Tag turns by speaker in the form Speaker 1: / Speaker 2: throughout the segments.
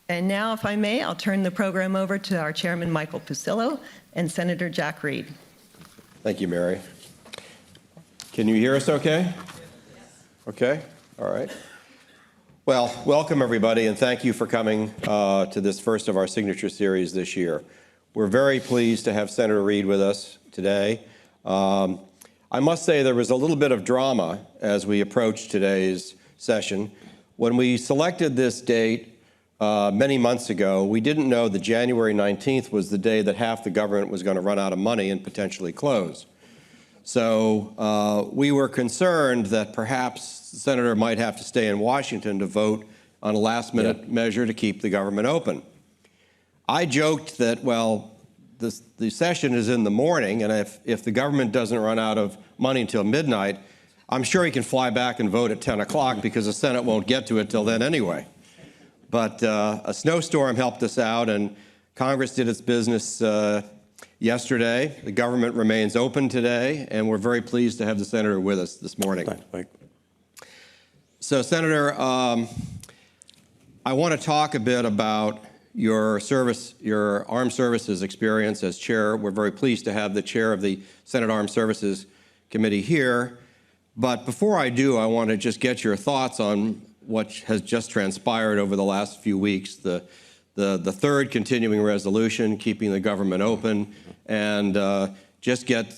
Speaker 1: And now, if I may, I'll turn the program over to our chairman, Michael Pucillo, and Senator Jack Reed.
Speaker 2: Thank you, Mary. Can you hear us okay? Okay, all right. Well, welcome everybody, and thank you for coming to this first of our signature series this year. We're very pleased to have Senator Reed with us today. I must say there was a little bit of drama as we approached today's session. When we selected this date many months ago, we didn't know that January 19th was the day that half the government was going to run out of money and potentially close. So we were concerned that perhaps the senator might have to stay in Washington to vote on a last-minute measure to keep the government open. I joked that, well, the session is in the morning, and if the government doesn't run out of money until midnight, I'm sure he can fly back and vote at 10 o'clock because the Senate won't get to it till then anyway. But a snowstorm helped us out, and Congress did its business yesterday. The government remains open today, and we're very pleased to have the senator with us this morning.
Speaker 3: Thanks, Mike.
Speaker 2: So, Senator, I want to talk a bit about your Armed Services experience as chair. We're very pleased to have the chair of the Senate Armed Services Committee here. But before I do, I want to just get your thoughts on what has just transpired over the last few weeks, the third continuing resolution, keeping the government open, and just get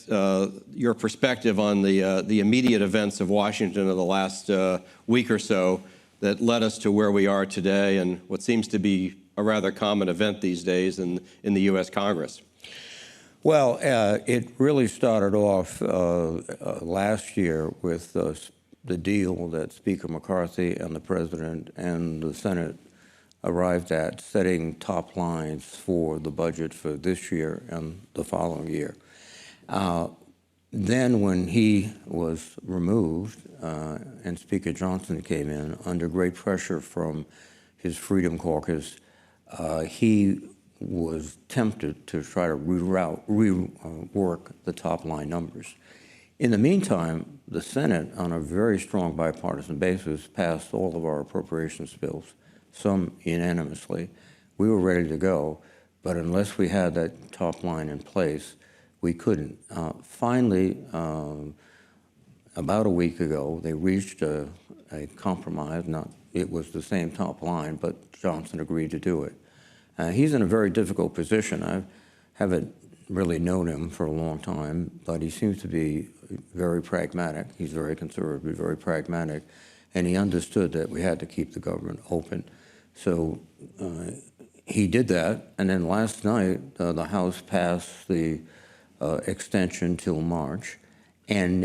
Speaker 2: your perspective on the immediate events of Washington of the last week or so that led us to where we are today and what seems to be a rather common event these days in the U.S. Congress.
Speaker 3: Well, it really started off last year with the deal that Speaker McCarthy and the President and the Senate arrived at, setting top lines for the budget for this year and the following year. Then when he was removed and Speaker Johnson came in under great pressure from his Freedom Caucus, he was tempted to try to rework the top line numbers. In the meantime, the Senate, on a very strong bipartisan basis, passed all of our appropriations bills, some unanimously. We were ready to go, but unless we had that top line in place, we couldn't. Finally, about a week ago, they reached a compromise. It was the same top line, but Johnson agreed to do it. He's in a very difficult position. I haven't really known him for a long time, but he seems to be very pragmatic. He's very conservative, very pragmatic, and he understood that we had to keep the government open. So he did that, and then last night the House passed the extension till March, and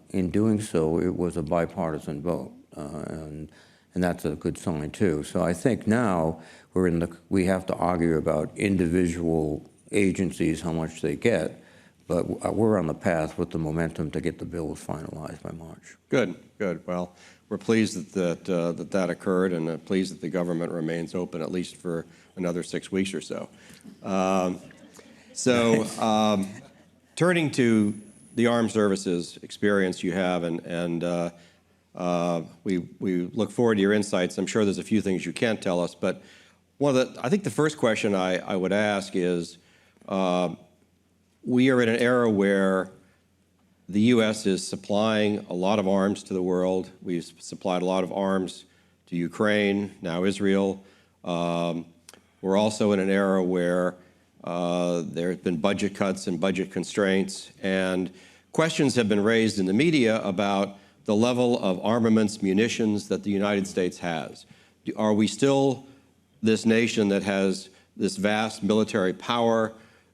Speaker 3: in doing so, it was a bipartisan vote, and that's a good sign too. So I think now we have to argue about individual agencies, how much they get, but we're on the path with the momentum to get the bills finalized by March. Good, good. Well, we're pleased that occurred, and pleased that the government remains open at least for another 6 weeks or so. Turning to the armed services experience you have, and we look forward to your insights. I'm sure there's a few things you can't tell us, but I think the first question I would ask is, we are in an era where the U.S. is supplying a lot of arms to the world. We've supplied a lot of arms to Ukraine, now Israel. We're also in an era where there have been budget cuts and budget constraints, and questions have been raised in the media about the level of armaments, munitions that the United States has. Are we still this nation that has this vast military power,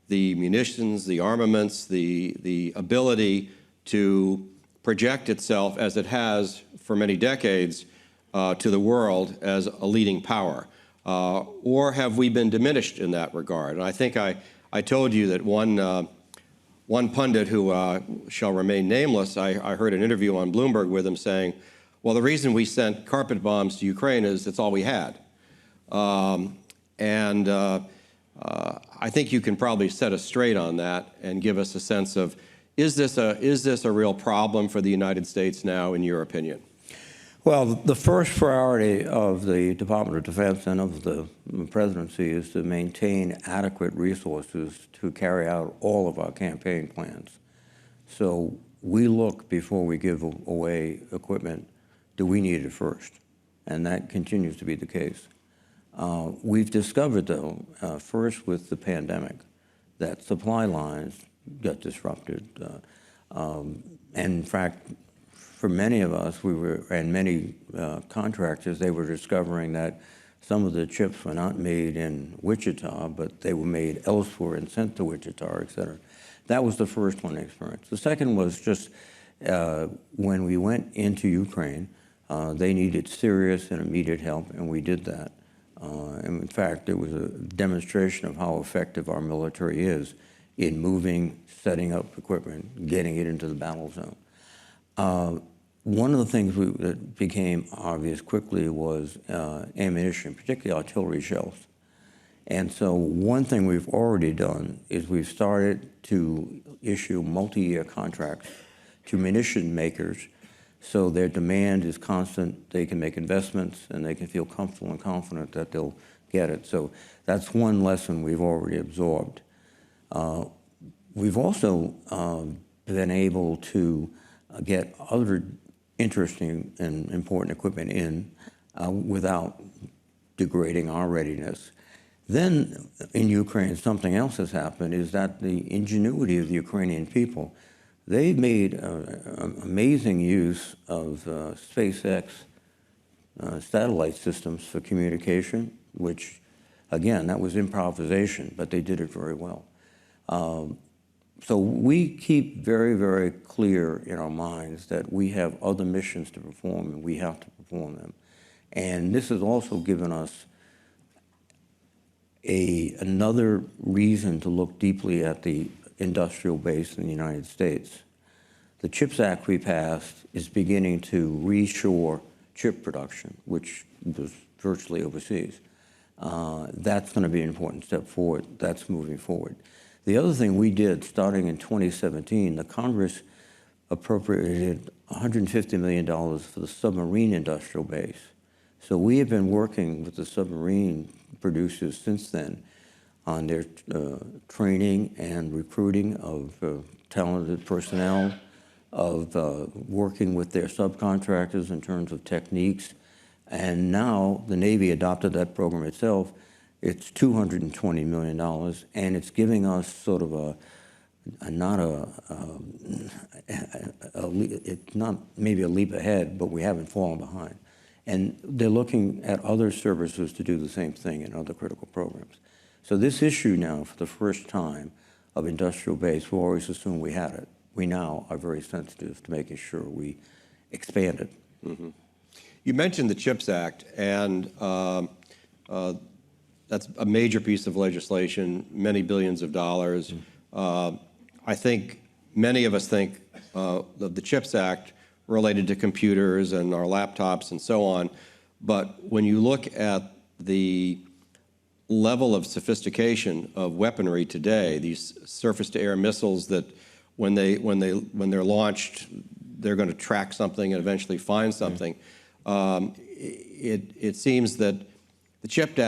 Speaker 3: the munitions, the armaments, the ability to project itself as it has for many decades to the world as a leading power? Or have we been diminished in that regard? And I think I told you that one pundit who shall remain nameless, I heard an interview on Bloomberg with him saying, well, the reason we sent carpet bombs to Ukraine is it's all we had. I think you can probably set us straight on that and give us a sense of, is this a real problem for the United States now, in your opinion? Well, the first priority of the Department of Defense and of the presidency is to maintain adequate resources to carry out all of our campaign plans. So we look before we give away equipment, do we need it first? And that continues to be the case. We've discovered, though, first with the pandemic, that supply lines got disrupted. And in fact, for many of us, and many contractors, they were discovering that some of the chips were not made in Wichita, but they were made elsewhere and sent to Wichita, et cetera. That was the first one experience. The second was just when we went into Ukraine, they needed serious and immediate help, and we did that. And in fact, it was a demonstration of how effective our military is in moving, setting up equipment, getting it into the battle zone. One of the things that became obvious quickly was ammunition, particularly artillery shells. And so one thing we've already done is we've started to issue multi-year contracts to munition makers so their demand is constant, they can make investments, and they can feel comfortable and confident that they'll get it. So that's one lesson we've already absorbed. We've also been able to get other interesting and important equipment in without degrading our readiness. Then in Ukraine, something else has happened, is that the ingenuity of the Ukrainian people, they've made amazing use of SpaceX satellite systems for communication, which, again, that was improvisation, but they did it very well. So we keep very, very clear in our minds that we have other missions to perform, and we have to perform them. And this has also given us another reason to look deeply at the industrial base in the United States. The CHIPS Act we passed is beginning to reshore chip production, which was virtually overseas. That's going to be an important step forward. That's moving forward. The other thing we did, starting in 2017, the Congress appropriated $150 million for the submarine industrial base. So we have been working with the submarine producers since then on their training and recruiting of talented personnel, of working with their subcontractors in terms of techniques. And now the Navy adopted that program itself. It's $220 million, and it's giving us sort of it's not maybe a leap ahead, but we haven't fallen behind. And they're looking at other services to do the same thing in other critical programs. So this issue now, for the first time, of industrial base, we always assumed we had it. We now are very sensitive to making sure we expand it.
Speaker 2: Mm-hmm. You mentioned the CHIPS Act, and that's a major piece of legislation, many billions of dollars. I think many of us think the CHIPS Act related to computers and our laptops and so on, but when you look at the level of sophistication of weaponry today, these surface-to-air missiles that when they're launched, they're going to track something and eventually find something. It seems that the CHIPS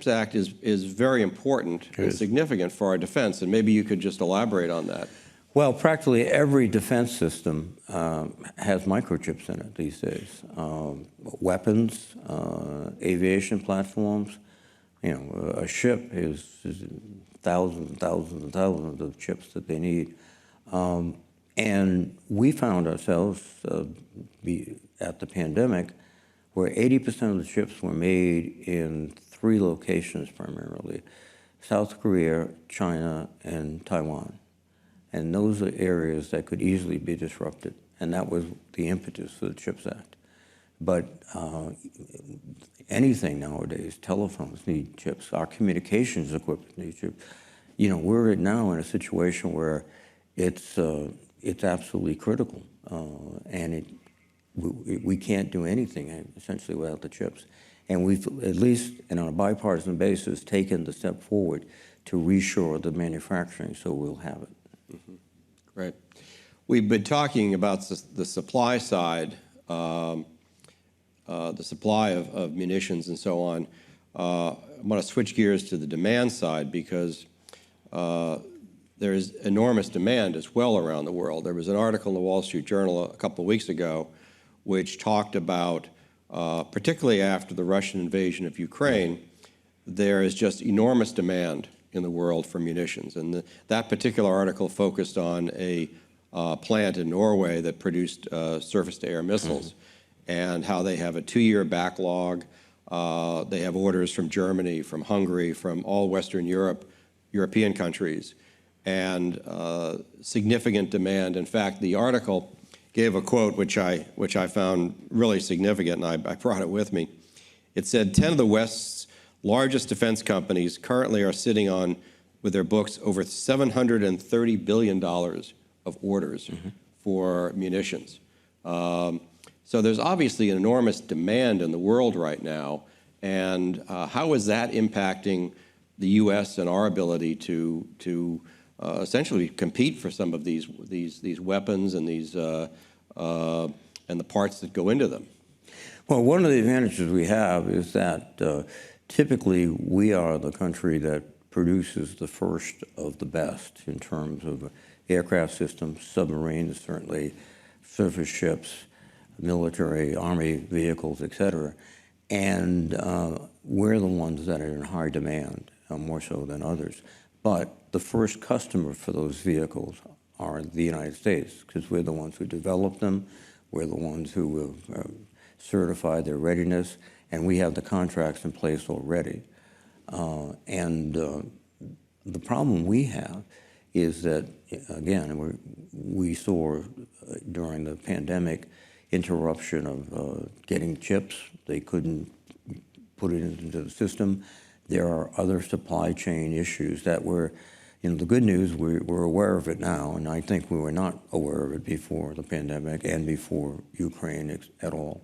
Speaker 2: Act is very important and significant for our defense, and maybe you could just elaborate on that.
Speaker 3: Well, practically every defense system has microchips in it these days. Weapons, aviation platforms, you know, a ship is thousands and thousands and thousands of chips that they need. And we found ourselves at the pandemic where 80% of the chips were made in 3 locations primarily: South Korea, China, and Taiwan. And those are areas that could easily be disrupted. And that was the impetus for the CHIPS Act. But anything nowadays, telephones need chips. Our communications equipment needs chips. You know, we're now in a situation where it's absolutely critical. And we can't do anything essentially without the chips. And we've, at least and on a bipartisan basis, taken the step forward to reshore the manufacturing so we'll have it.
Speaker 2: Mm-hmm. Great. We've been talking about the supply side the supply of munitions and so on, I want to switch gears to the demand side because there is enormous demand as well around the world. There was an article in the Wall Street Journal a couple of weeks ago which talked about, particularly after the Russian invasion of Ukraine, there is just enormous demand in the world for munitions. And that particular article focused on a plant in Norway that produced surface-to-air missiles and how they have a 2-year backlog. They have orders from Germany, from Hungary, from all Western European countries, and significant demand. In fact, the article gave a quote which I found really significant, and I brought it with me. It said, 10 of the West's largest defense companies currently are sitting on, with their books, over $730 billion of orders for munitions. So there's obviously an enormous demand in the world right now, and how is that impacting the U.S. and our ability to essentially compete for some of these weapons and and the parts that go into them?
Speaker 3: Well, one of the advantages we have is that typically we are the country that produces the first of the best in terms of aircraft systems, submarines, certainly surface ships, military, army vehicles, et cetera. And we're the ones that are in high demand, more so than others. But the first customer for those vehicles are the United States, because we're the ones who develop them, we're the ones who certify their readiness, and we have the contracts in place already. The problem we have is that, again, we saw during the pandemic interruption of getting chips. They couldn't put it into the system. There are other supply chain issues that the good news, we're aware of it now, and I think we were not aware of it before the pandemic and before Ukraine at all.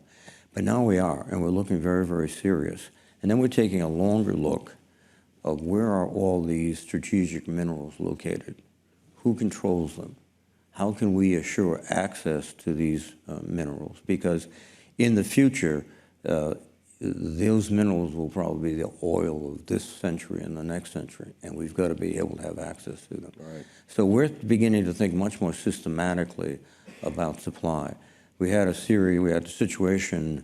Speaker 3: But now we are, and we're looking very, very serious. And then we're taking a longer look of where are all these strategic minerals located? Who controls them? How can we assure access to these minerals? Because in the future, those minerals will probably be the oil of this century and the next century, and we've got to be able to have access to them.
Speaker 2: Right.
Speaker 3: So we're beginning to think much more systematically about supply. We had a situation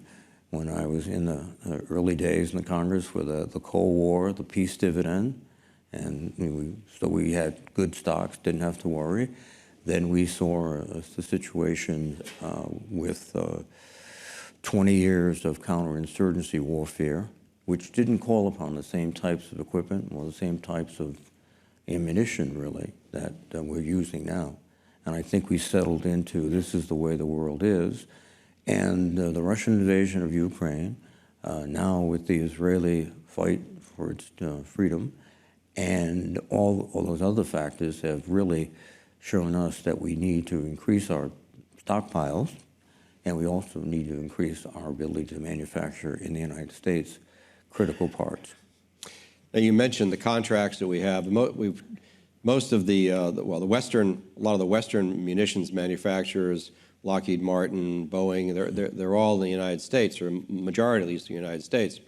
Speaker 3: when I was in the early days in the Congress with the Cold War, the peace dividend, and so we had good stocks, didn't have to worry. Then we saw the situation with 20 years of counterinsurgency warfare, which didn't call upon the same types of equipment or the same types of ammunition, really, that we're using now. And I think we settled into this is the way the world is. And the Russian invasion of Ukraine, now with the Israeli fight for its freedom, and all those other factors have really shown us that we need to increase our stockpiles, and we also need to increase our ability to manufacture in the United States critical parts.
Speaker 2: Now, you mentioned the contracts that we have. Most of a lot of the Western munitions manufacturers, Lockheed Martin, Boeing, they're all in the United States, or majority at least in the United States.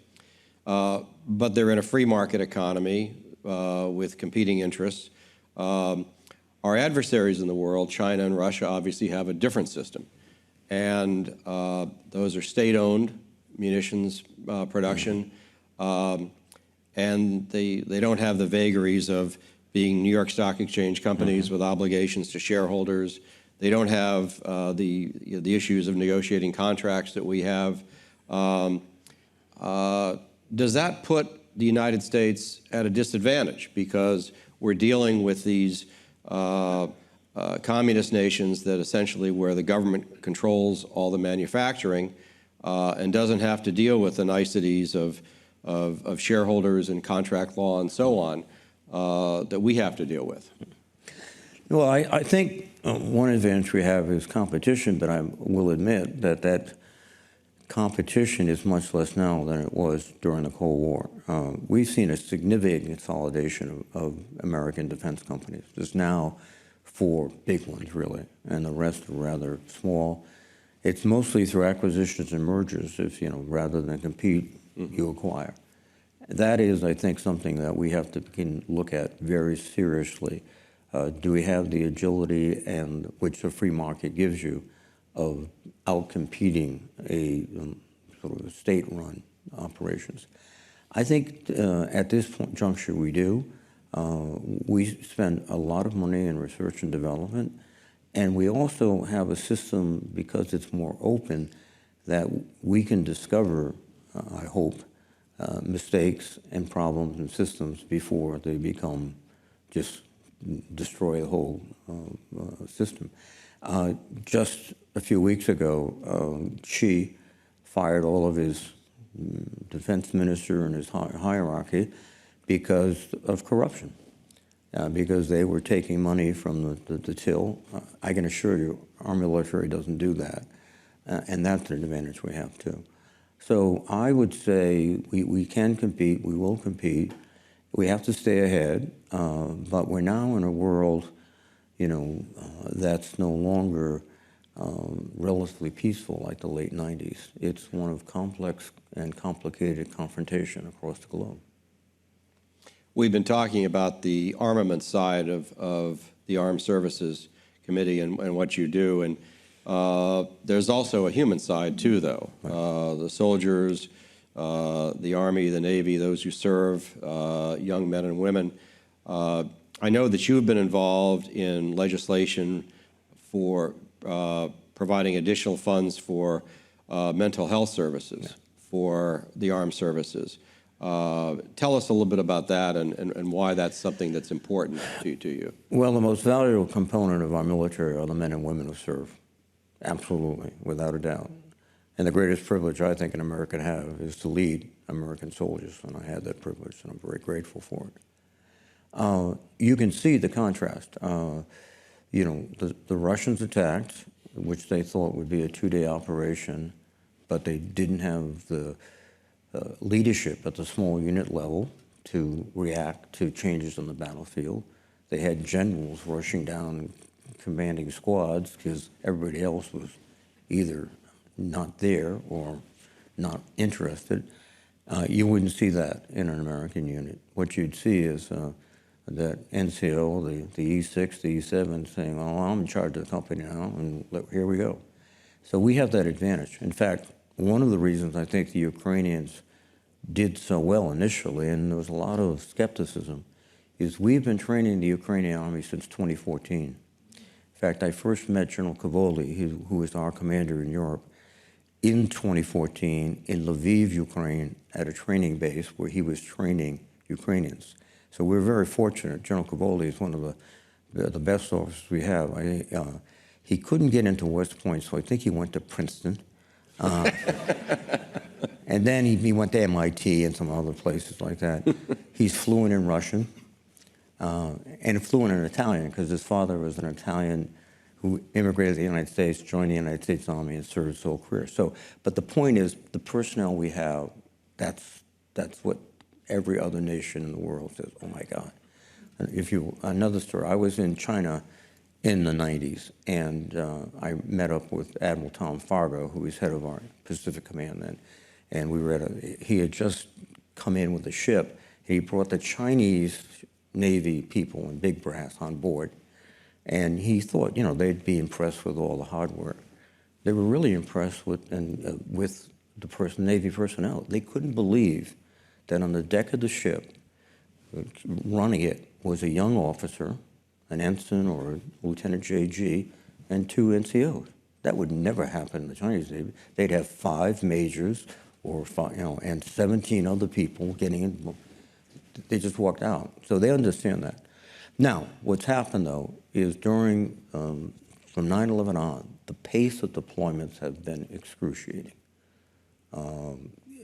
Speaker 2: But they're in a free market economy with competing interests. Our adversaries in the world, China and Russia, obviously have a different system. And those are state-owned munitions production. And they don't have the vagaries of being New York Stock Exchange companies with obligations to shareholders. They don't have the issues of negotiating contracts that we have. Does that put the United States at a disadvantage because we're dealing with these communist nations that essentially where the government controls all the manufacturing and doesn't have to deal with the niceties of shareholders and contract law and so on that we have to deal with?
Speaker 3: Well, I think one advantage we have is competition, but I will admit that competition is much less now than it was during the Cold War. We've seen a significant consolidation of American defense companies. There's now 4 big ones, really, and the rest are rather small. It's mostly through acquisitions and mergers. If rather than compete, you acquire. That is, I think, something that we have to begin to look at very seriously. Do we have the agility and which a free market gives you of outcompeting a sort of state-run operations? I think at this juncture we do. We spend a lot of money in research and development, and we also have a system, because it's more open, that we can discover, I hope, mistakes and problems in systems before they become just destroy the whole system. Just a few weeks ago, Xi fired all of his defense minister and his hierarchy because of corruption, because they were taking money from the till. I can assure you, our military doesn't do that, and that's an advantage we have too. So I would say we can compete, we will compete. We have to stay ahead, but we're now in a world, that's no longer relatively peaceful like the late 90s. It's one of complex and complicated confrontation across the globe.
Speaker 2: We've been talking about the armament side of the Armed Services Committee and what you do, and there's also a human side too, though. The soldiers, the Army, the Navy, those who serve, young men and women. I know that you've been involved in legislation for providing additional funds for mental health services for the armed services. Tell us a little bit about that and why that's something that's important to you.
Speaker 3: Well, the most valuable component of our military are the men and women who serve. Absolutely, without a doubt. And the greatest privilege I think an American have is to lead American soldiers, and I had that privilege, and I'm very grateful for it. You can see the contrast. The Russians attacked, which they thought would be a 2-day operation, but they didn't have the leadership at the small unit level to react to changes on the battlefield. They had generals rushing down commanding squads because everybody else was either not there or not interested. You wouldn't see that in an American unit. What you'd see is that NCO, the E6, the E7 saying, "Oh, I'm in charge of the company now, and here we go." So we have that advantage. In fact, one of the reasons I think the Ukrainians did so well initially, and there was a lot of skepticism, is we've been training the Ukrainian Army since 2014. In fact, I first met General Kavoli, who is our commander in Europe, in 2014 in Lviv, Ukraine, at a training base where he was training Ukrainians. So we're very fortunate. General Kavoli is one of the best officers we have. He couldn't get into West Point, so I think he went to Princeton. And then he went to MIT and some other places like that. He's fluent in Russian and fluent in Italian because his father was an Italian who immigrated to the United States, joined the United States Army, and served his whole career. So, but the point is, the personnel we have, that's what every other nation in the world says, "Oh my God." Another story, I was in China in the 90s, and I met up with Admiral Tom Fargo, who was head of our Pacific Command then, and he had just come in with a ship. He brought the Chinese Navy people and big brass on board, and he thought, they'd be impressed with all the hardware. They were really impressed with the Navy personnel. They couldn't believe that on the deck of the ship, running it was a young officer, an ensign or a Lieutenant JG, and 2 NCOs. That would never happen in the Chinese Navy. They'd have 5 majors or 5, and 17 other people getting in. They just walked out. So they understand that. Now, what's happened, though, is from 9/11 on, the pace of deployments have been excruciating.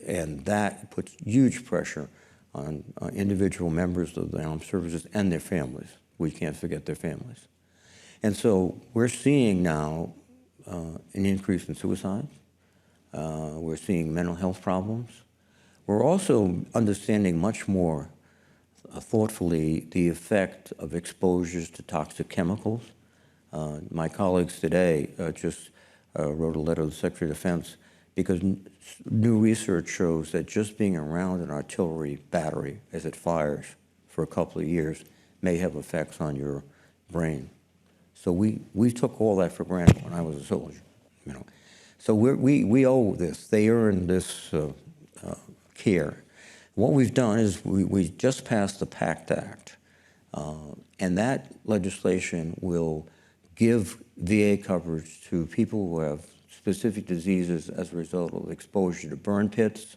Speaker 3: And that puts huge pressure on individual members of the armed services and their families. We can't forget their families. And so we're seeing now an increase in suicides. We're seeing mental health problems. We're also understanding much more thoughtfully the effect of exposures to toxic chemicals. My colleagues today just wrote a letter to the Secretary of Defense because new research shows that just being around an artillery battery as it fires for a couple of years may have effects on your brain. So we took all that for granted when I was a soldier, you know. So we owe this. They earn this care. What we've done is we just passed the PACT Act, and that legislation will give VA coverage to people who have specific diseases as a result of exposure to burn pits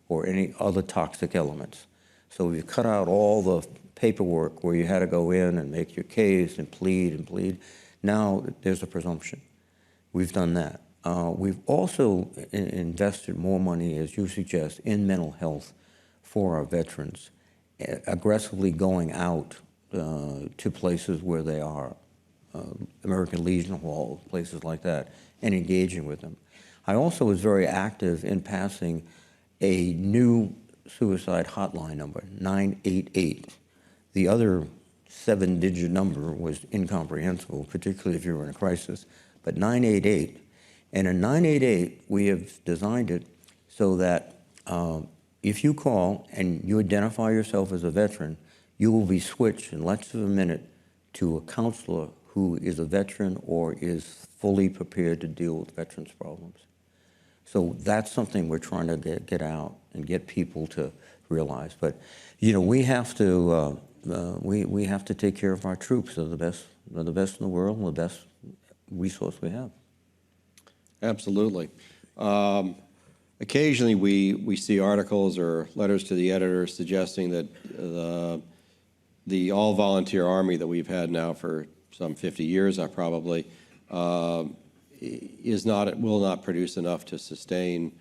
Speaker 3: or any other toxic elements. So we've cut out all the paperwork where you had to go in and make your case and plead and plead. Now there's a presumption. We've done that. We've also invested more money, as you suggest, in mental health for our veterans, aggressively going out to places where they are, American Legion Hall, places like that, and engaging with them. I also was very active in passing a new suicide hotline number, 988. The other 7-digit number was incomprehensible, particularly if you were in a crisis, but 988. And in 988, we have designed it so that if you call and you identify yourself as a veteran, you will be switched in less than a minute to a counselor who is a veteran or is fully prepared to deal with veterans' problems. So that's something we're trying to get out and get people to realize. But you know, we have to take care of our troops. They're the best in the world and the best resource we have.
Speaker 2: Absolutely. Occasionally we see articles or letters to the editor suggesting that the all-volunteer Army that we've had now for some 50 years, probably, will not produce enough to sustain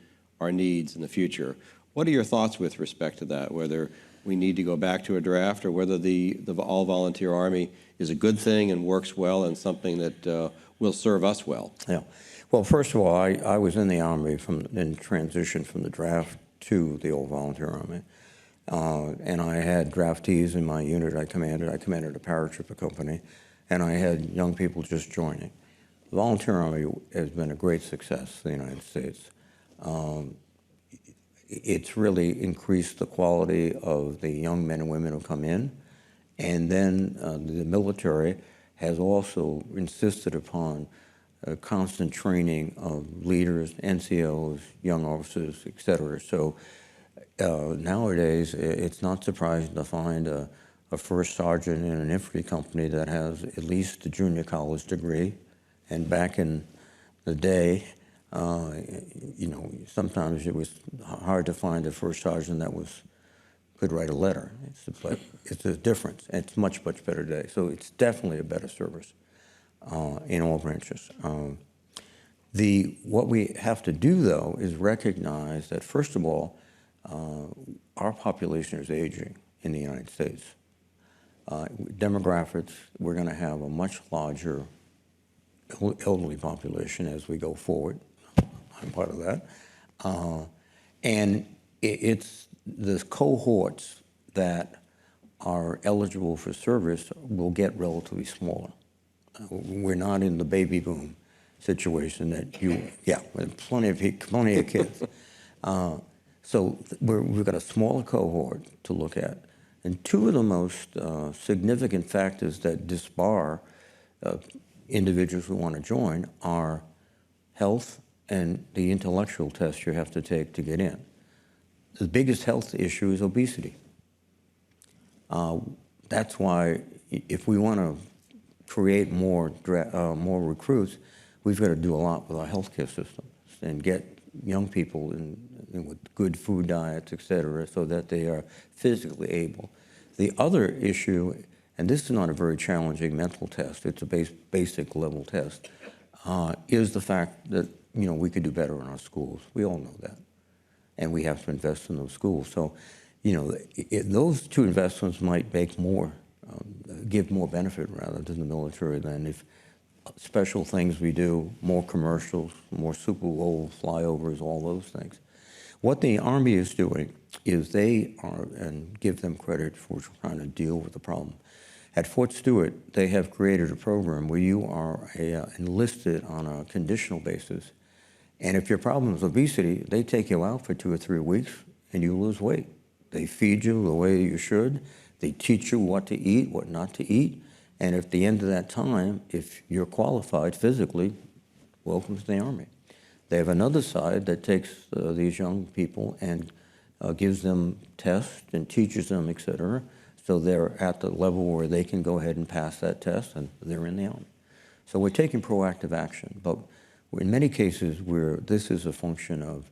Speaker 2: our needs in the future. What are your thoughts with respect to that, whether we need to go back to a draft or whether the all-volunteer Army is a good thing and works well and something that will serve us well?
Speaker 3: Yeah. Well, first of all, I was in the Army in transition from the draft to the all-volunteer Army. And I had draftees in my unit I commanded. I commanded a paratrooper company, and I had young people just joining. The volunteer Army has been a great success in the United States. It's really increased the quality of the young men and women who come in, and then the military has also insisted upon constant training of leaders, NCOs, young officers, et cetera. So nowadays, it's not surprising to find a first sergeant in an infantry company that has at least a junior college degree. And back in the day, you know, sometimes it was hard to find a first sergeant that could write a letter. It's a difference. It's much, much better today. So it's definitely a better service in all branches. What we have to do, though, is recognize that, first of all, our population is aging in the United States. Demographics, we're going to have a much larger elderly population as we go forward. I'm part of that. And it's the cohorts that are eligible for service will get relatively smaller. We're not in the baby boom situation that plenty of kids. So we've got a smaller cohort to look at. And two of the most significant factors that disbar individuals who want to join are health and the intellectual test you have to take to get in. The biggest health issue is obesity. That's why if we want to create more recruits, we've got to do a lot with our healthcare systems and get young people with good food diets, et cetera, so that they are physically able. The other issue, and this is not a very challenging mental test, it's a basic level test, is the fact that, you know, we could do better in our schools. We all know that. And we have to invest in those schools. So, you know, those two investments might make more, give more benefit rather than the military than if special things we do, more commercials, more Super Bowl flyovers, all those things. What the Army is doing is they are, and give them credit for trying to deal with the problem, At Fort Stewart, they have created a program where you are enlisted on a conditional basis. And if your problem is obesity, they take you out for 2 or 3 weeks and you lose weight. They feed you the way you should. They teach you what to eat, what not to eat. And at the end of that time, if you're qualified physically, welcome to the Army. They have another side that takes these young people and gives them tests and teaches them, et cetera, so they're at the level where they can go ahead and pass that test and they're in the Army. So we're taking proactive action, but in many cases this is a function of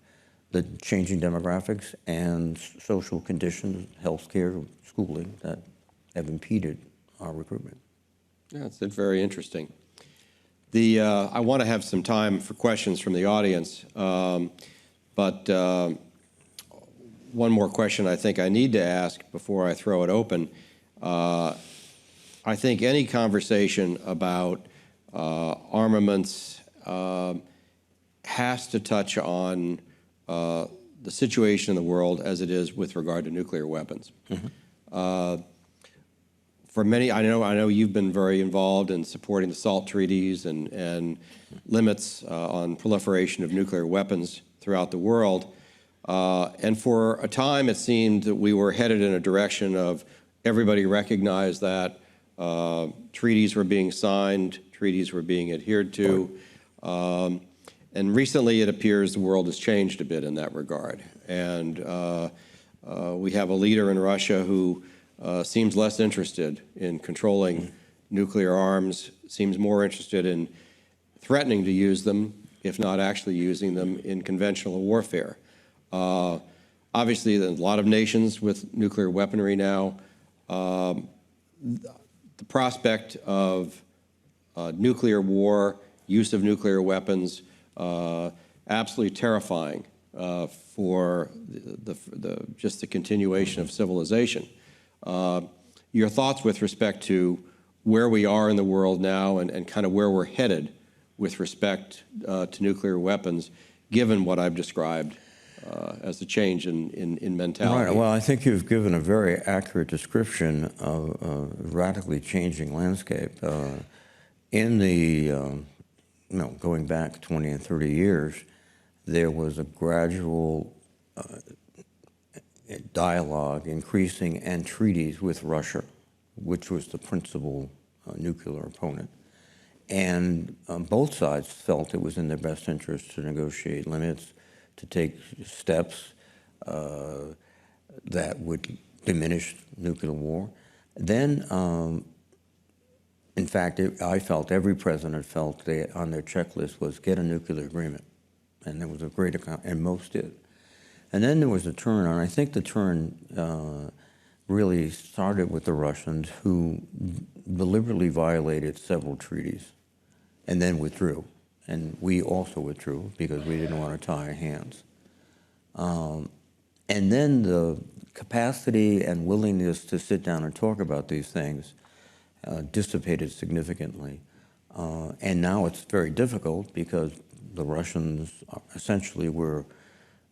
Speaker 3: the changing demographics and social conditions, healthcare, schooling that have impeded our recruitment.
Speaker 2: Yeah, it's very interesting. I want to have some time for questions from the audience, but one more question I think I need to ask before I throw it open. I think any conversation about armaments has to touch on the situation in the world as it is with regard to nuclear weapons. Mm-hmm. For many, I know you've been very involved in supporting the SALT treaties and limits on proliferation of nuclear weapons throughout the world. And for a time, it seemed that we were headed in a direction of everybody recognized that treaties were being signed, treaties were being adhered to. And recently, it appears the world has changed a bit in that regard. And we have a leader in Russia who seems less interested in controlling nuclear arms, seems more interested in threatening to use them, if not actually using them, in conventional warfare. Obviously, there's a lot of nations with nuclear weaponry now. The prospect of nuclear war, use of nuclear weapons, absolutely terrifying for just the continuation of civilization. Your thoughts with respect to where we are in the world now and kind of where we're headed with respect to nuclear weapons, given what I've described as the change in mentality.
Speaker 3: Right. Well, I think you've given a very accurate description of a radically changing landscape. In the, going back 20 and 30 years, there was a gradual dialogue increasing and treaties with Russia, which was the principal nuclear opponent. And both sides felt it was in their best interest to negotiate limits, to take steps that would diminish nuclear war. Then, in fact, I felt, every president felt on their checklist was get a nuclear agreement. And there was a great account, and most did. And then there was a turn, and I think the turn really started with the Russians, who deliberately violated several treaties and then withdrew. And we also withdrew because we didn't want to tie our hands. And then the capacity and willingness to sit down and talk about these things dissipated significantly. And now it's very difficult because the Russians essentially were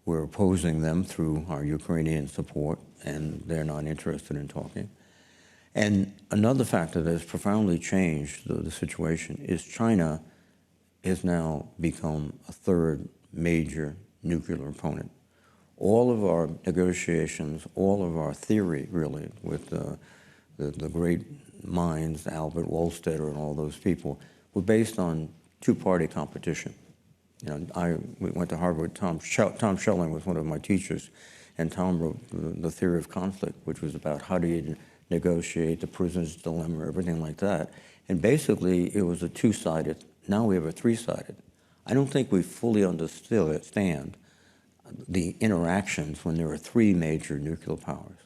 Speaker 3: opposing them through our Ukrainian support, and they're not interested in talking. And another factor that has profoundly changed the situation is China has now become a third major nuclear opponent. All of our negotiations, all of our theory, really, with the great minds, Albert Wohlstetter and all those people, were based on two-party competition. We went to Harvard. Tom Schelling was one of my teachers, and Tom wrote the Theory of Conflict, which was about how do you negotiate, the prisoner's dilemma, everything like that. And basically, it was a two-sided. Now we have a three-sided. I don't think we fully understand the interactions when there are three major nuclear powers.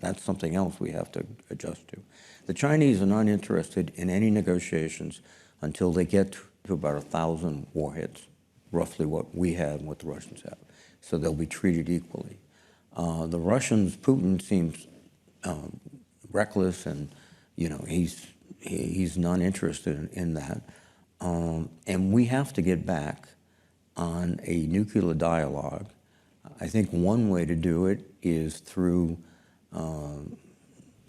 Speaker 3: That's something else we have to adjust to. The Chinese are not interested in any negotiations until they get to about 1,000 warheads, roughly what we have and what the Russians have. So they'll be treated equally. The Russians, Putin seems reckless, and he's not interested in that. And we have to get back on a nuclear dialogue. I think one way to do it is through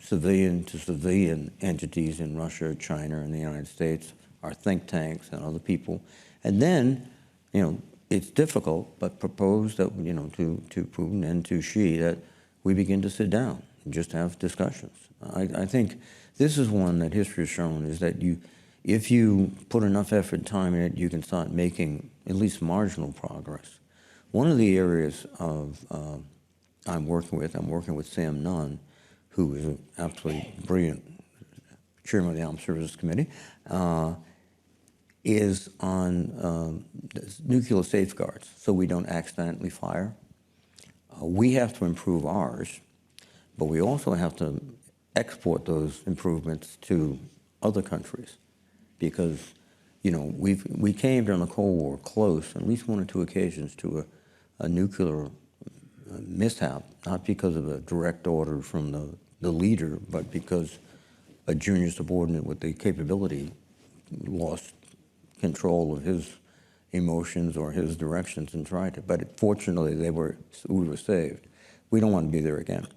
Speaker 3: civilian to civilian entities in Russia, China, and the United States, our think tanks and other people. And then, it's difficult, but propose that, to Putin and to Xi that we begin to sit down and just have discussions. I think this is one that history has shown is that if you put enough effort and time in it, you can start making at least marginal progress. One of the areas I'm working with Sam Nunn, who is an absolutely brilliant chairman of the Armed Services Committee, is on nuclear safeguards, so we don't accidentally fire. We have to improve ours, but we also have to export those improvements to other countries, because we came during the Cold War close, on at least one or two occasions, to a nuclear mishap, not because of a direct order from the leader, but because a junior subordinate with the capability lost control of his emotions or his directions and tried to. But fortunately, we were saved. We don't want to be there again.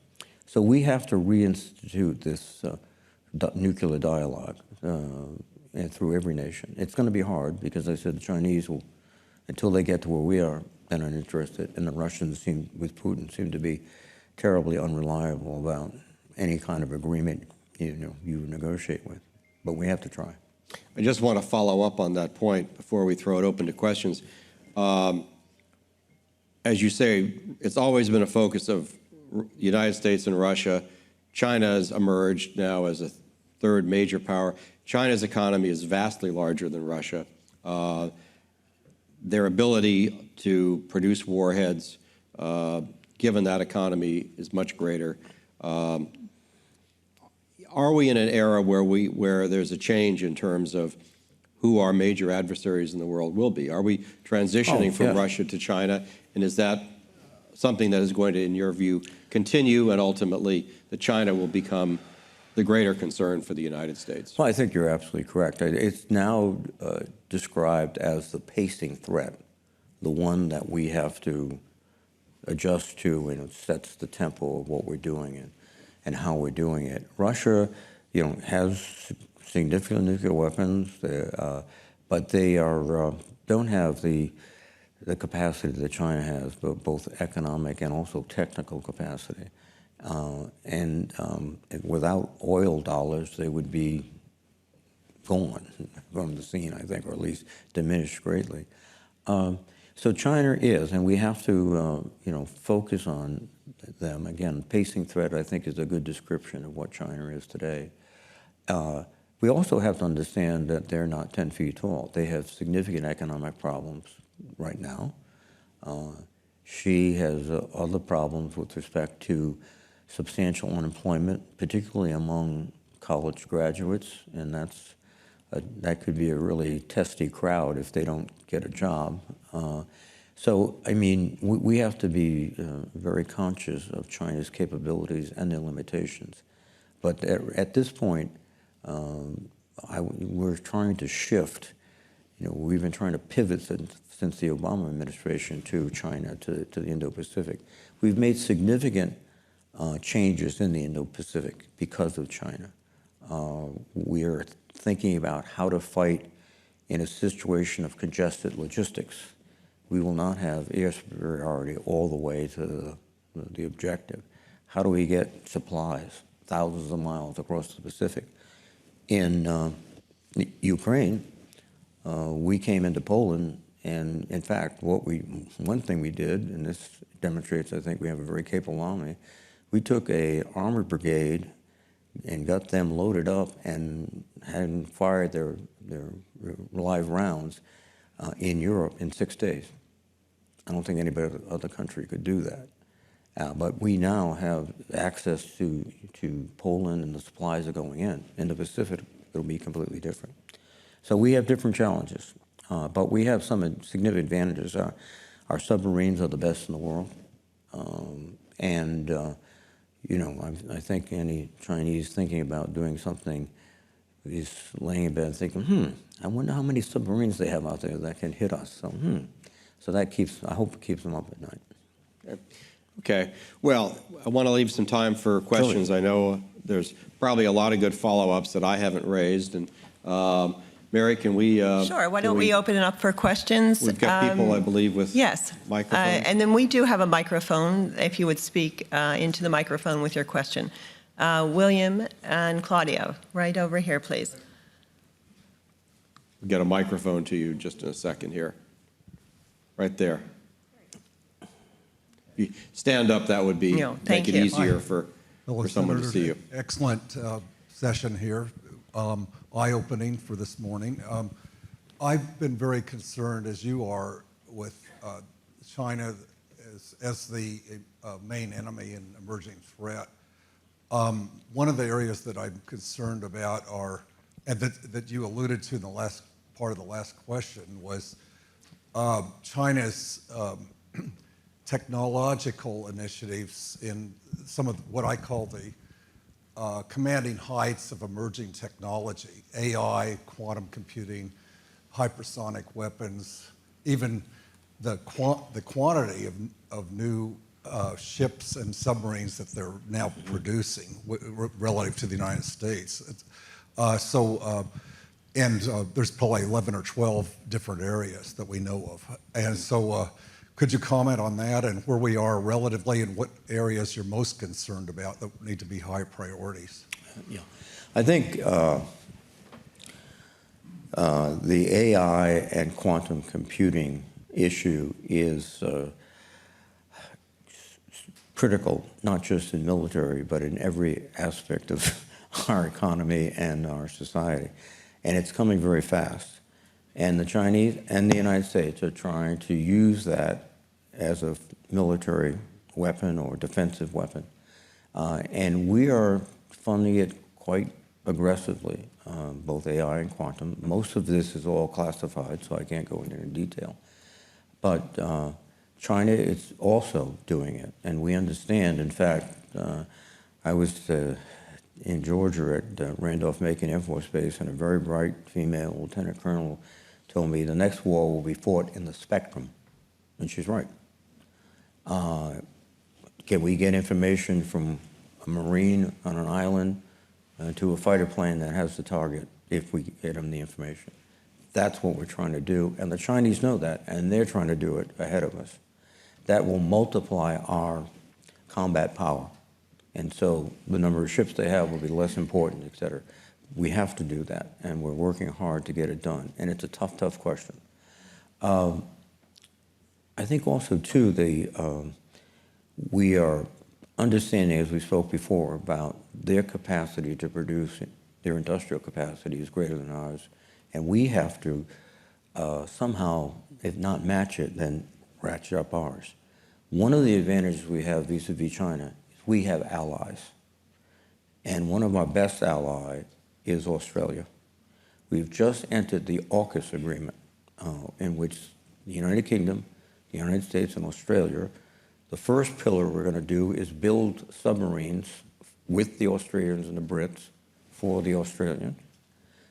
Speaker 3: So we have to reinstitute this nuclear dialogue and through every nation. It's going to be hard because, I said, the Chinese will, until they get to where we are, they're not interested. And the Russians with Putin, seem to be terribly unreliable about any kind of agreement you negotiate with. But we have to try.
Speaker 2: I just want to follow up on that point before we throw it open to questions. As you say, it's always been a focus of the United States and Russia. China has emerged now as a third major power. China's economy is vastly larger than Russia. Their ability to produce warheads, given that economy, is much greater. Are we in an era where there's a change in terms of who our major adversaries in the world will be? Are we transitioning from Russia to China? And is that something that is going to, in your view, continue, and ultimately that China will become the greater concern for the United States?
Speaker 3: Well, I think you're absolutely correct. It's now described as the pacing threat, the one that we have to adjust to, and it sets the tempo of what we're doing and how we're doing it. Russia, has significant nuclear weapons, but they don't have the capacity that China has, both economic and also technical capacity. And without oil dollars, they would be gone from the scene, I think, or at least diminished greatly. So China is, and we have to, focus on them. Again, pacing threat, I think, is a good description of what China is today. We also have to understand that they're not 10 feet tall. They have significant economic problems right now. She has other problems with respect to substantial unemployment, particularly among college graduates, and that could be a really testy crowd if they don't get a job. So, we have to be very conscious of China's capabilities and their limitations. But at this point, we're trying to shift. We've been trying to pivot since the Obama administration to China, to the Indo-Pacific. We've made significant changes in the Indo-Pacific because of China. We are thinking about how to fight in a situation of congested logistics. We will not have air superiority all the way to the objective. How do we get supplies thousands of miles across the Pacific? In Ukraine, we came into Poland, and in fact, one thing we did, and this demonstrates, I think, we have a very capable army, we took a armored brigade and got them loaded up and had fired their live rounds in Europe in 6 days. I don't think any other country could do that. But we now have access to Poland, and the supplies are going in. In the Pacific, it'll be completely different. So we have different challenges, but we have some significant advantages. Our submarines are the best in the world. I think any Chinese thinking about doing something is laying in bed thinking, I wonder how many submarines they have out there that can hit us. So that I hope it keeps them up at night.
Speaker 2: Okay. Well, I want to leave some time for questions. I know there's probably a lot of good follow-ups that I haven't raised. And Mary, can we?
Speaker 1: Sure. Why don't we open it up for questions?
Speaker 2: We've got people, I believe, with
Speaker 1: yes.
Speaker 2: microphones.
Speaker 1: And then we do have a microphone, if you would speak into the microphone with your question. William and Claudia, right over here, please.
Speaker 2: We'll get a microphone to you just in a second here. Right there. If you stand up, that would be make it easier for someone to see you.
Speaker 4: Excellent session here, eye-opening for this morning. I've been very concerned, as you are, with China as the main enemy and emerging threat. One of the areas that I'm concerned about are, and that you alluded to in the last part of the last question, was China's technological initiatives in some of what I call the commanding heights of emerging technology, AI, quantum computing, hypersonic weapons, even the quantity of new ships and submarines that they're now producing relative to the United States. There's probably 11 or 12 different areas that we know of. And so could you comment on that and where we are relatively and what areas you're most concerned about that need to be high priorities?
Speaker 3: Yeah, I think the AI and quantum computing issue is critical, not just in military, but in every aspect of our economy and our society. And it's coming very fast. And the Chinese and the United States are trying to use that as a military weapon or defensive weapon. And we are funding it quite aggressively, both AI and quantum. Most of this is all classified, so I can't go into detail. But China is also doing it, and we understand. In fact, I was in Georgia at Randolph-Macon Air Force Base, and a very bright female lieutenant colonel told me the next war will be fought in the spectrum, and she's right. Can we get information from a Marine on an island to a fighter plane that has the target if we get them the information? That's what we're trying to do, and the Chinese know that, and they're trying to do it ahead of us. That will multiply our combat power, and so the number of ships they have will be less important, et cetera. We have to do that, and we're working hard to get it done, and it's a tough, tough question. I think also, too, we are understanding, as we spoke before, about their capacity to produce, their industrial capacity is greater than ours, and we have to somehow, if not match it, then ratchet up ours. One of the advantages we have vis-a-vis China is we have allies, and one of our best allies is Australia. We've just entered the AUKUS agreement, in which the United Kingdom, the United States, and Australia, the first pillar we're going to do is build submarines with the Australians and the Brits for the Australians.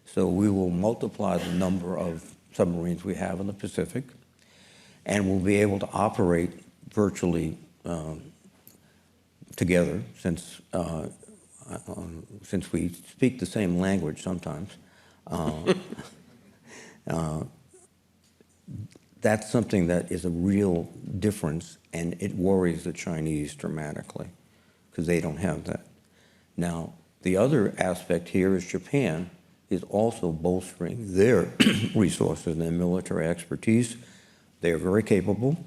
Speaker 3: So we will multiply the number of submarines we have in the Pacific, and we'll be able to operate virtually together since we speak the same language sometimes. That's something that is a real difference, and it worries the Chinese dramatically because they don't have that. Now, the other aspect here is Japan is also bolstering their resources and their military expertise. They're very capable.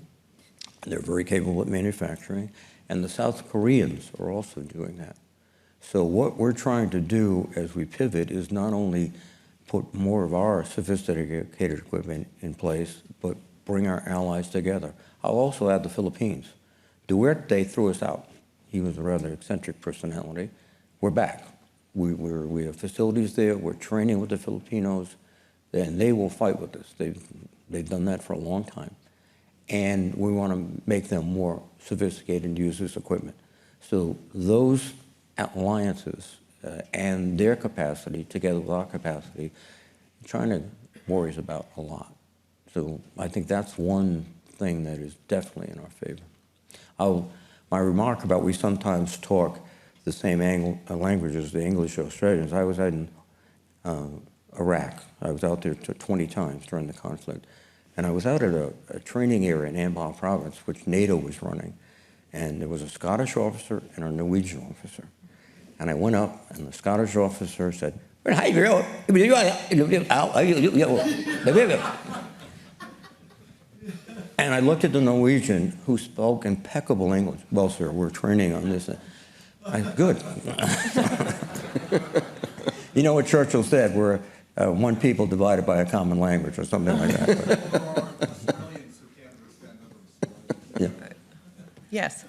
Speaker 3: They're very capable at manufacturing, and the South Koreans are also doing that. So what we're trying to do as we pivot is not only put more of our sophisticated equipment in place, but bring our allies together. I'll also add the Philippines. Duarte threw us out. He was a rather eccentric personality. We're back. We have facilities there. We're training with the Filipinos, and they will fight with us. They've done that for a long time. And we want to make them more sophisticated and use this equipment. So those alliances and their capacity, together with our capacity, China worries about a lot. So I think that's one thing that is definitely in our favor. my remark about we sometimes talk the same language as the English Australians. I was in Iraq. I was out there 20 times during the conflict. And I was out at a training area in Anbar province, which NATO was running. And there was a Scottish officer and a Norwegian officer. And I went up, and the Scottish officer said, and I looked at the Norwegian, who spoke impeccable English. Well, sir, we're training on this. Good. You know what Churchill said? We're one people divided by a common language, or something like that. Yeah.
Speaker 1: Yes.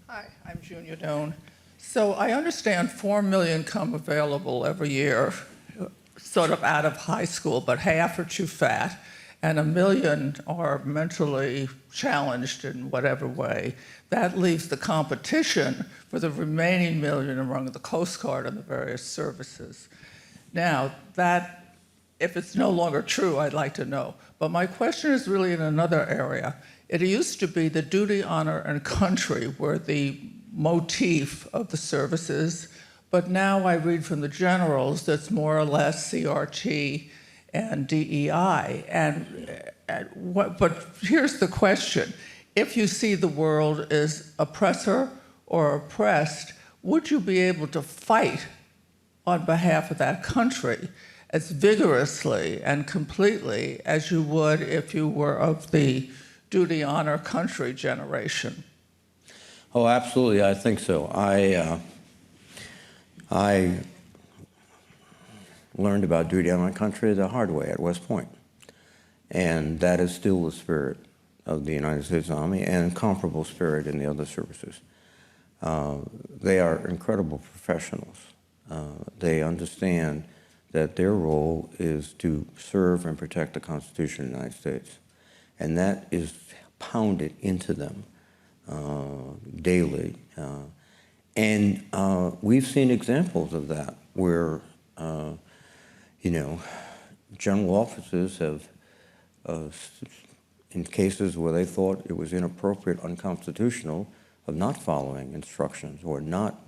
Speaker 5: Hi, I'm Junior Doan. So I understand 4 million come available every year, sort of out of high school, but half are too fat, and 1 million are mentally challenged in whatever way. That leaves the competition for the remaining 1 million among the Coast Guard and the various services. Now, that, if it's no longer true, I'd like to know. But my question is really in another area. It used to be the duty, honor, and country were the motif of the services, but now I read from the generals that's more or less CRT and DEI. But here's the question. If you see the world as oppressor or oppressed, would you be able to fight on behalf of that country as vigorously and completely as you would if you were of the duty, honor, country generation?
Speaker 3: Oh, absolutely, I think so. I learned about duty, honor, and country the hard way at West Point. And that is still the spirit of the United States Army and comparable spirit in the other services. They are incredible professionals. They understand that their role is to serve and protect the Constitution of the United States. And that is pounded into them daily. And we've seen examples of that where, general officers have, in cases where they thought it was inappropriate, unconstitutional, of not following instructions or not,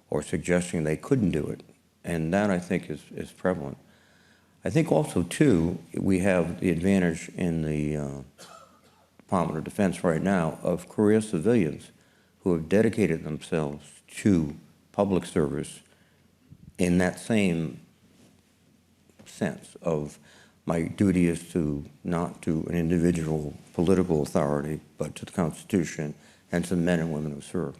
Speaker 3: or suggesting they couldn't do it. And that, I think, is prevalent. I think also, too, we have the advantage in the Department of Defense right now of career civilians who have dedicated themselves to public service in that same sense of my duty is to not to an individual political authority, but to the Constitution and to the men and women who serve.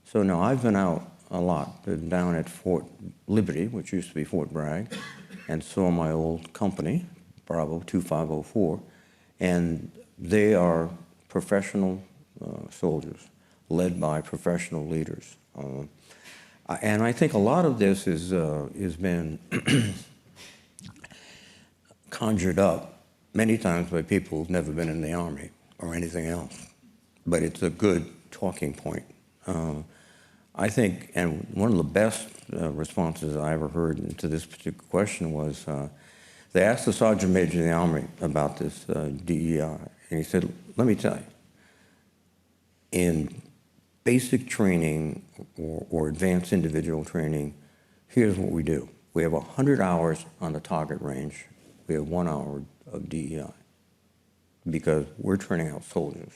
Speaker 3: So no, I've been out a lot. Been down at Fort Liberty, which used to be Fort Bragg, and saw my old company, Bravo 2504, and they are professional soldiers led by professional leaders. And I think a lot of this is been conjured up many times by people who've never been in the Army or anything else. But it's a good talking point. I think, and one of the best responses I ever heard to this particular question was, they asked the Sergeant Major in the Army about this DEI, and he said, let me tell you, in basic training or advanced individual training, here's what we do. We have 100 hours on the target range. We have 1 hour of DEI because we're training out soldiers.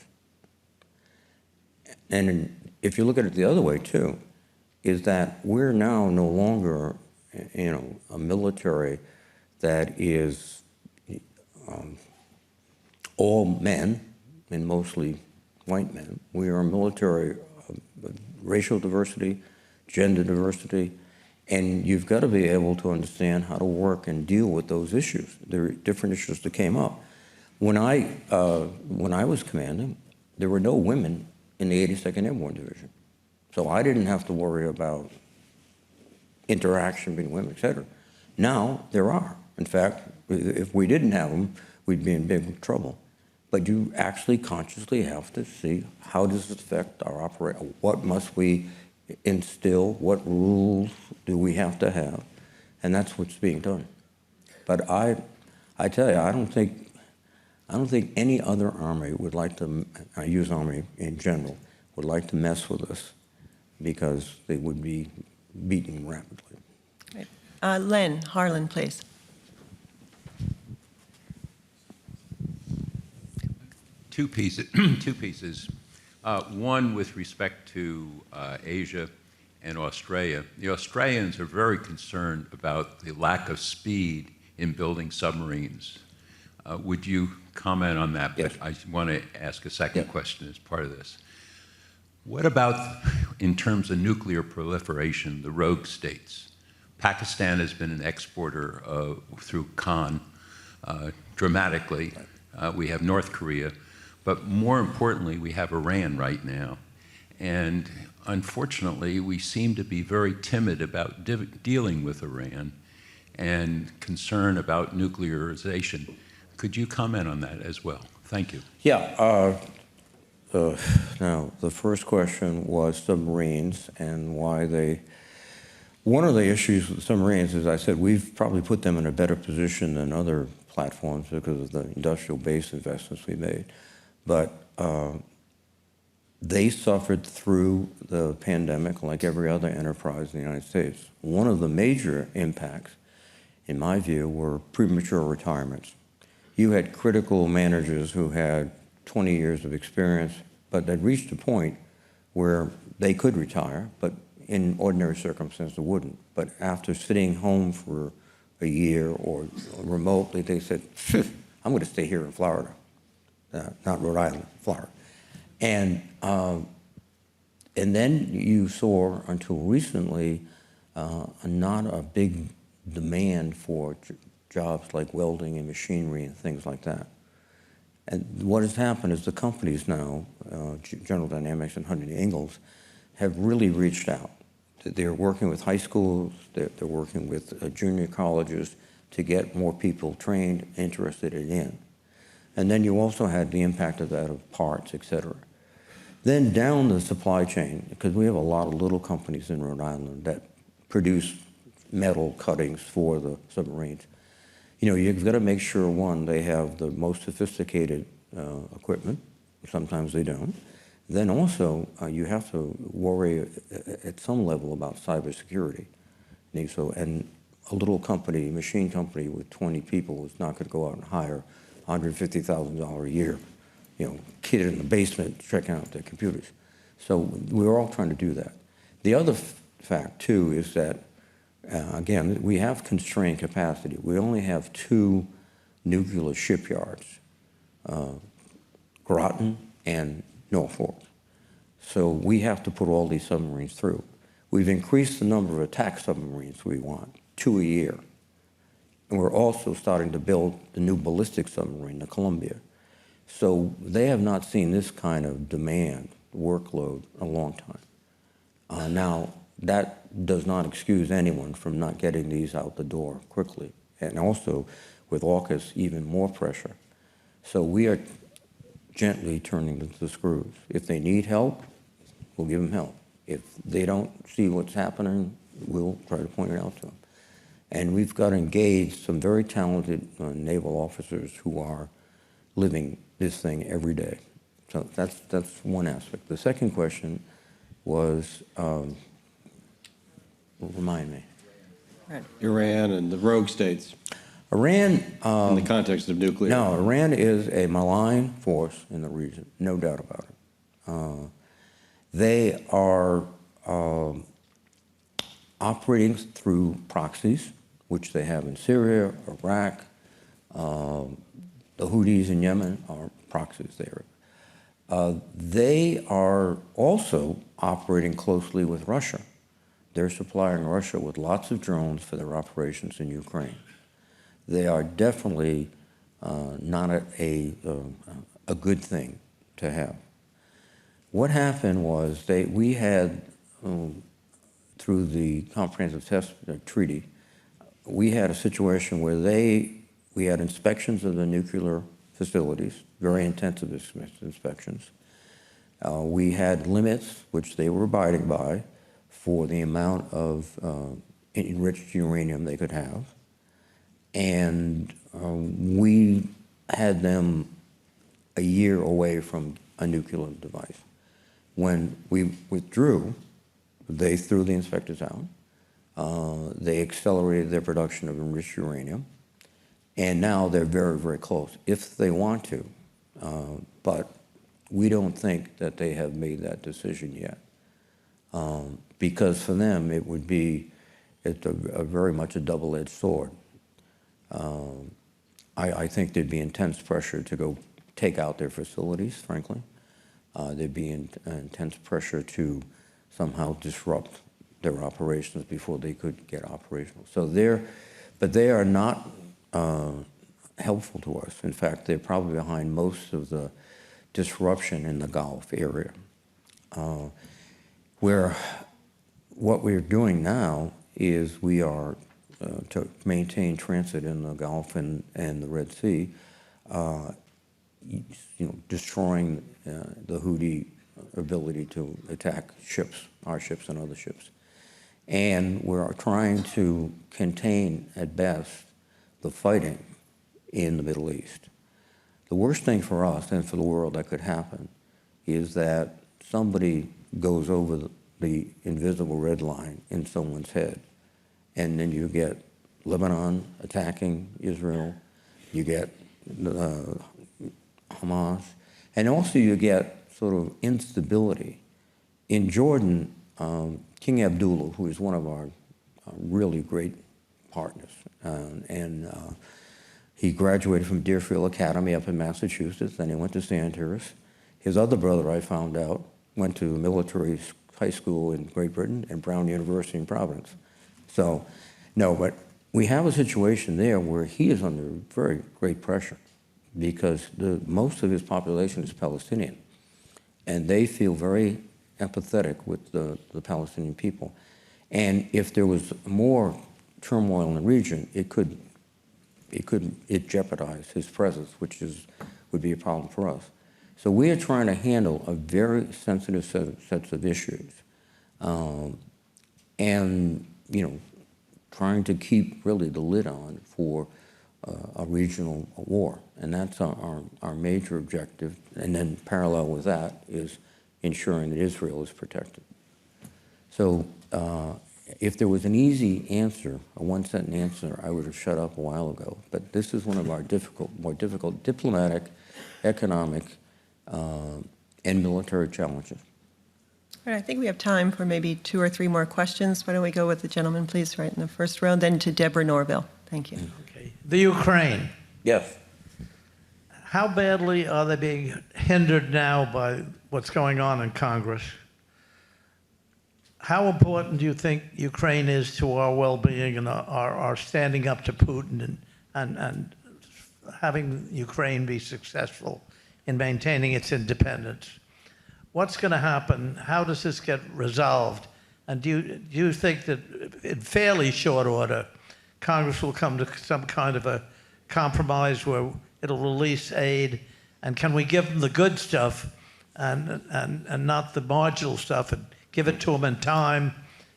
Speaker 3: And if you look at it the other way too, is that we're now no longer, a military that is all men and mostly white men. We are a military of racial diversity, gender diversity, and you've got to be able to understand how to work and deal with those issues. There are different issues that came up. When I was commanding, there were no women in the 82nd Airborne Division. So I didn't have to worry about interaction between women, et cetera. Now there are. In fact, if we didn't have them, we'd be in big trouble. But you actually consciously have to see how does it affect our operation? What must we instill? What rules do we have to have? And that's what's being done. But I tell you, I I don't think any other army would like to, U.S. Army in general, would like to mess with us because they would be beaten rapidly.
Speaker 1: Len Harlan, please.
Speaker 6: Two pieces. Two pieces. One with respect to Asia and Australia. The Australians are very concerned about the lack of speed in building submarines. Would you comment on that?
Speaker 3: Yes.
Speaker 6: But I want to ask a second
Speaker 3: Yeah.
Speaker 6: question as part of this. What about, in terms of nuclear proliferation, the rogue states? Pakistan has been an exporter through Khan dramatically. We have North Korea. But more importantly, we have Iran right now. And unfortunately, we seem to be very timid about dealing with Iran and concern about nuclearization. Could you comment on that as well? Thank you.
Speaker 3: Yeah. Now, the first question was submarines and why they. One of the issues with submarines is, I said, we've probably put them in a better position than other platforms because of the industrial base investments we made. But they suffered through the pandemic like every other enterprise in the United States. One of the major impacts, in my view, were premature retirements. You had critical managers who had 20 years of experience, but had reached a point where they could retire, but in ordinary circumstances wouldn't. But after sitting home for a year or remotely, they said, I'm going to stay here in Florida. Not Rhode Island, Florida. And then you saw, until recently, not a big demand for jobs like welding and machinery and things like that. And what has happened is the companies now, General Dynamics and Hunter Ingalls, have really reached out. They're working with high schools, they're working with junior colleges to get more people trained, interested in. And then you also had the impact of that of parts, et cetera. Then down the supply chain, because we have a lot of little companies in Rhode Island that produce metal cuttings for the submarines. You know, you've got to make sure, one, they have the most sophisticated equipment. Sometimes they don't. Then also, you have to worry at some level about cybersecurity. And a little company, machine company with 20 people is not going to go out and hire $150,000 a year, kid in the basement checking out their computers. So we're all trying to do that. The other fact, too, is that, again, we have constrained capacity. We only have 2 nuclear shipyards, Groton and Norfolk. So we have to put all these submarines through. We've increased the number of attack submarines we want, 2 a year. And we're also starting to build the new ballistic submarine, the Columbia. So they have not seen this kind of demand, workload, in a long time. Now, that does not excuse anyone from not getting these out the door quickly. And also, with AUKUS, even more pressure. So we are gently turning the screws. If they need help, we'll give them help. If they don't see what's happening, we'll try to point it out to them. And we've got engaged some very talented naval officers who are living this thing every day. So that's one aspect. The second question was, remind me.
Speaker 1: Right.
Speaker 2: Iran and the rogue states
Speaker 3: Iran.
Speaker 2: in the context of nuclear.
Speaker 3: No, Iran is a malign force in the region, no doubt about it. They are operating through proxies, which they have in Syria, Iraq. The Houthis in Yemen are proxies there. They are also operating closely with Russia. They're supplying Russia with lots of drones for their operations in Ukraine. They are definitely not a good thing to have. What happened was we had, through the Comprehensive Test Treaty, we had a situation where we had inspections of the nuclear facilities, very intensive inspections. We had limits, which they were abiding by, for the amount of enriched uranium they could have. And we had them a year away from a nuclear device. When we withdrew, they threw the inspectors out. They accelerated their production of enriched uranium, and now they're very, very close, if they want to. But we don't think that they have made that decision yet, because for them it would be very much a double-edged sword. I think there'd be intense pressure to go take out their facilities, frankly. There'd be intense pressure to somehow disrupt their operations before they could get operational. So but they are not helpful to us. In fact, they're probably behind most of the disruption in the Gulf area. Where what we're doing now is we are to maintain transit in the Gulf and the Red Sea, destroying the Houthi ability to attack ships, our ships and other ships. And we're trying to contain, at best, the fighting in the Middle East. The worst thing for us and for the world that could happen is that somebody goes over the invisible red line in someone's head, and then you get Lebanon attacking Israel, you get Hamas, and also you get sort of instability. In Jordan, King Abdullah, who is one of our really great partners, and he graduated from Deerfield Academy up in Massachusetts, then he went to St. Terence. His other brother, I found out, went to military high school in Great Britain and Brown University in Providence. So, no, but we have a situation there where he is under very great pressure because most of his population is Palestinian, and they feel very empathetic with the Palestinian people. And if there was more turmoil in the region, it jeopardize his presence, which would be a problem for us. So we are trying to handle a very sensitive sets of issues, and trying to keep really the lid on for a regional war, and that's our major objective. And then parallel with that is ensuring that Israel is protected. So if there was an easy answer, a one-sentence answer, I would have shut up a while ago. But this is one of our more difficult diplomatic, economic, and military challenges.
Speaker 1: All right, I think we have time for maybe 2 or 3 more questions. Why don't we go with the gentleman, please, right in the first row, then to Deborah Norville. Thank you.
Speaker 7: Okay. The Ukraine.
Speaker 3: Yes.
Speaker 7: How badly are they being hindered now by what's going on in Congress? How important do you think Ukraine is to our well-being and our standing up to Putin and having Ukraine be successful in maintaining its independence? What's going to happen? How does this get resolved? And do you think that in fairly short order, Congress will come to some kind of a compromise where it'll release aid? And can we give them the good stuff and not the marginal stuff, and give it to them in time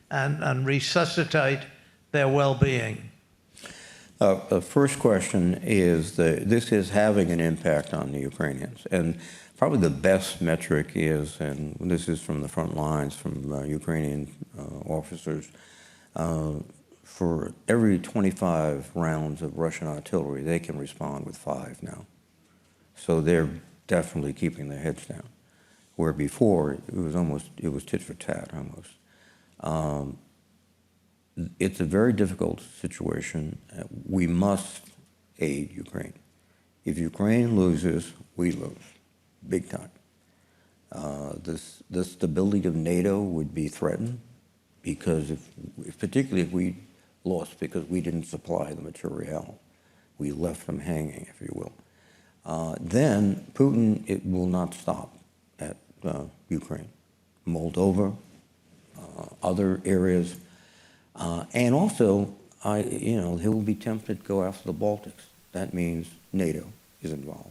Speaker 7: and resuscitate their well-being?
Speaker 3: The first question is this is having an impact on the Ukrainians. And probably the best metric is, and this is from the front lines, from Ukrainian officers, for every 25 rounds of Russian artillery, they can respond with 5 now. So they're definitely keeping their heads down, where before it was tit for tat almost. It's a very difficult situation. We must aid Ukraine. If Ukraine loses, we lose, big time. The stability of NATO would be threatened because particularly if we lost because we didn't supply the material, we left them hanging, if you will. Then Putin, it will not stop at Ukraine, Moldova, other areas. And also, he'll be tempted to go after the Baltics. That means NATO is involved.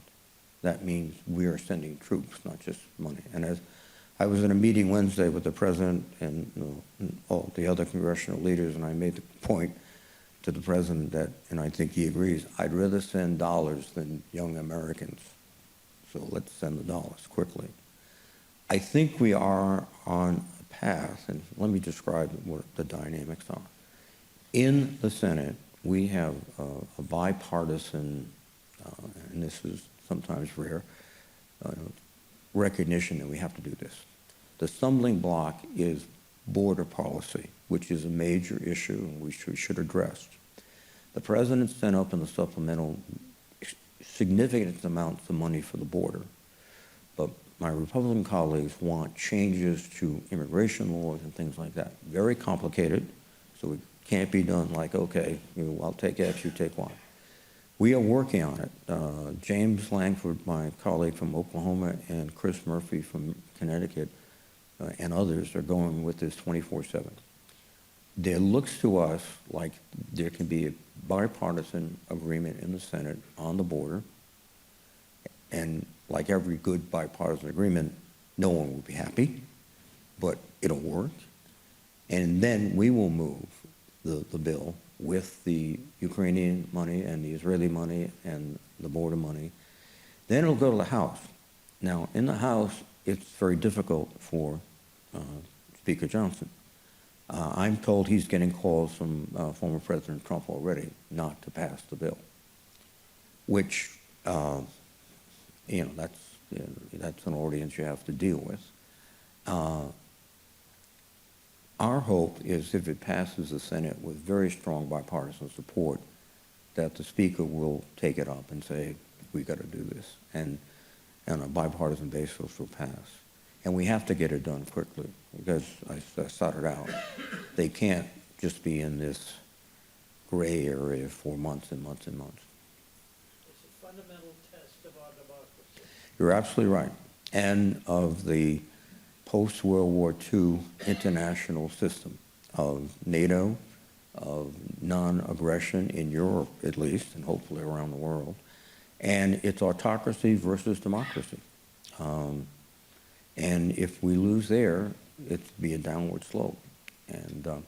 Speaker 3: That means we are sending troops, not just money. And as I was in a meeting Wednesday with the president and all the other congressional leaders, and I made the point to the president that, and I think he agrees, I'd rather send dollars than young Americans. so let's send the dollars quickly. I think we are on a path, and let me describe what the dynamics are. In the Senate, we have a bipartisan, and this is sometimes rare, recognition that we have to do this. The stumbling block is border policy, which is a major issue and we should address. The president sent up in the supplemental significant amounts of money for the border, but my Republican colleagues want changes to immigration laws and things like that. Very complicated, so it can't be done like, okay, I'll take X, you take Y. We are working on it. James Langford, my colleague from Oklahoma, and Chris Murphy from Connecticut, and others are going with this 24/7. There looks to us like there can be a bipartisan agreement in the Senate on the border, and like every good bipartisan agreement, no one will be happy, but it'll work. And then we will move the bill with the Ukrainian money and the Israeli money and the border money. Then it'll go to the House. Now, in the House, it's very difficult for Speaker Johnson. I'm told he's getting calls from former President Trump already not to pass the bill, which, that's an audience you have to deal with. Our hope is if it passes the Senate with very strong bipartisan support, that the Speaker will take it up and say, we got to do this, and on a bipartisan basis will pass. And we have to get it done quickly, because I started out, they can't just be in this gray area for months and months and months.
Speaker 7: It's a fundamental test of our democracy.
Speaker 3: You're absolutely right. And of the post-World War II international system of NATO, of non-aggression in Europe at least, and hopefully around the world, and it's autocracy versus democracy. And if we lose there, it'd be a downward slope. And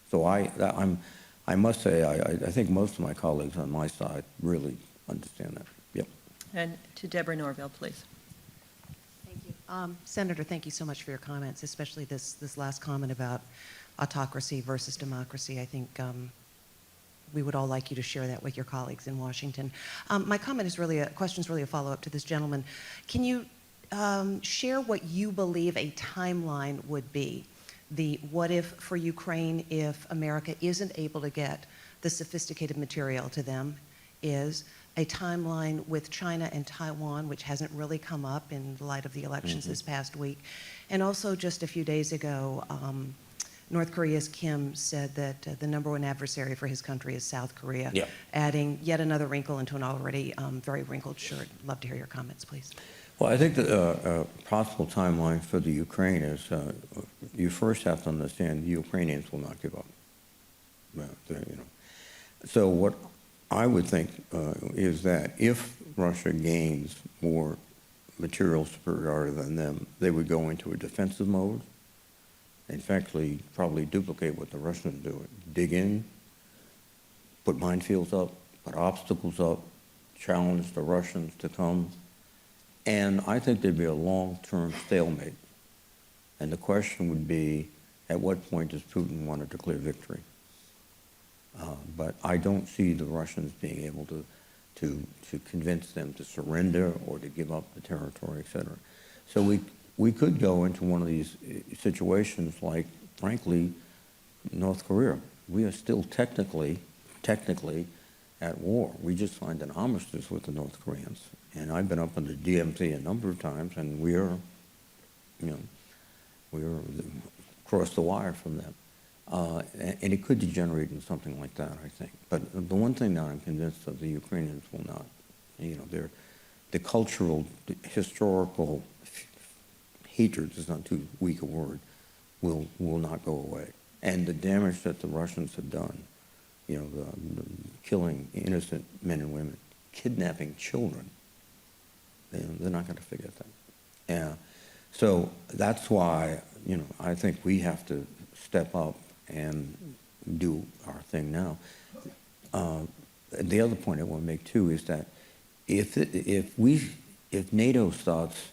Speaker 3: so I must say, I think most of my colleagues on my side really understand that. Yep.
Speaker 1: And to Deborah Norville, please.
Speaker 8: Thank you. Senator, thank you so much for your comments, especially this last comment about autocracy versus democracy. I think we would all like you to share that with your colleagues in Washington. My comment is really question's really a follow-up to this gentleman. Can you share what you believe a timeline would be? The what if for Ukraine if America isn't able to get the sophisticated material to them is a timeline with China and Taiwan, which hasn't really come up in light of the elections this past week. And also just a few days ago, North Korea's Kim said that the #1 adversary for his country is South Korea, adding yet another wrinkle into an already very wrinkled shirt. Love to hear your comments, please.
Speaker 3: Well, I think the possible timeline for the Ukraine is you first have to understand the Ukrainians will not give up. So what I would think is that if Russia gains more material superiority than them, they would go into a defensive mode. In fact, probably duplicate what the Russians do. Dig in, put minefields up, put obstacles up, challenge the Russians to come. And I think there'd be a long-term stalemate. And the question would be, at what point does Putin want to declare victory? But I don't see the Russians being able to convince them to surrender or to give up the territory, et cetera. So we could go into one of these situations like, frankly, North Korea. We are still technically at war. We just signed an armistice with the North Koreans. And I've been up in the DMZ a number of times, and we're across the wire from them. And it could degenerate into something like that, I think. But the one thing that I'm convinced of, the Ukrainians will not. The cultural, the historical hatred is not too weak a word, will not go away. And the damage that the Russians have done, the killing innocent men and women, kidnapping children, they're not going to forget that. And so that's why, I think we have to step up and do our thing now. The other point I want to make too is that if if NATO starts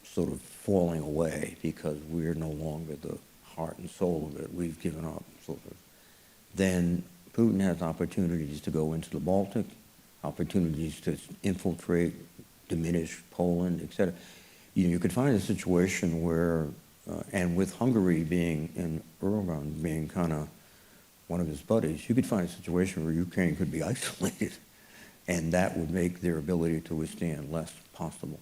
Speaker 3: sort of falling away because we're no longer the heart and soul of it, we've given up, sort of, then Putin has opportunities to go into the Baltic, opportunities to infiltrate, diminish Poland, etc. You could find a situation where, and with Hungary being, and Erdogan being kind of one of his buddies, you could find a situation where Ukraine could be isolated, and that would make their ability to withstand less possible.